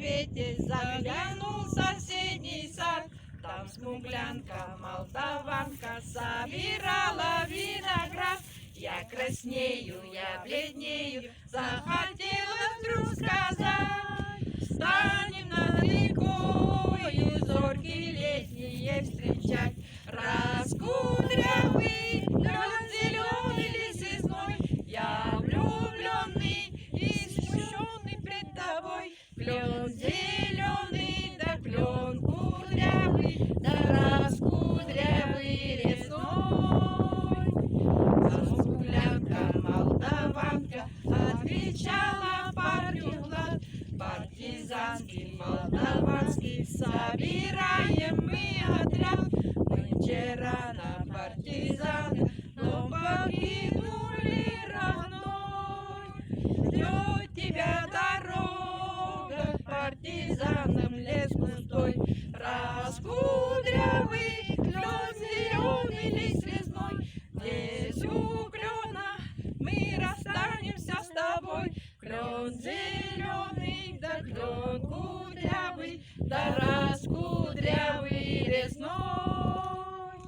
свете заглянул в соседний сад. Там смуглянка, молдаванка собирала виноград. Я краснею, я бледнею, захотела вдруг сказать: встанем над рекою зорьки летние встречать. Раскудрявый лен зеленый лист весной, я влюбленный и смущенный пред тобой. Клен зеленый, да клен кудрявый, да раскудрявый лесной. Смуглянка, молдаванка отвечала парню Влад: партизанский, молдаванский, собираем мы отряд. Мы вчера на партизана, но покинули родной. Ждет тебя дорога, партизанам лес густой. Раскудрявый клен зеленый лист лесной, здесь у клена мы расстанемся с тобой. Клен зеленый, да клен кудрявый, да раскудрявый лесной.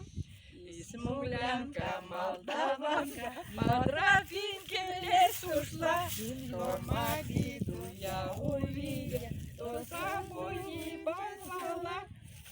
И смуглянка, молдаванка по тропинке в лес ушла. Что Магиду я увидела, то с собой не позвала.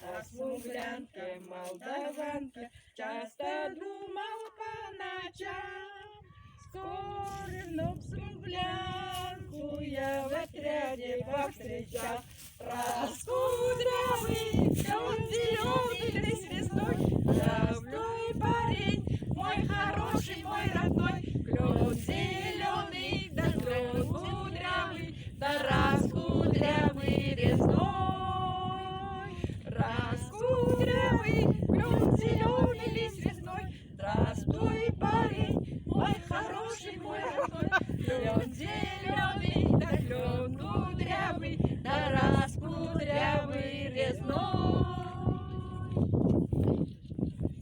А смуглянка, молдаванка часто думал по ночам. Скоро вновь смуглянку я в отряде повстречал. Раскудрявый клен зеленый лист весной, здравствуй, парень, мой хороший, мой родной. Клен зеленый, да клен кудрявый, да раскудрявый лесной. Раскудрявый клен зеленый лист весной, здравствуй, парень, мой хороший, мой родной. Клен зеленый.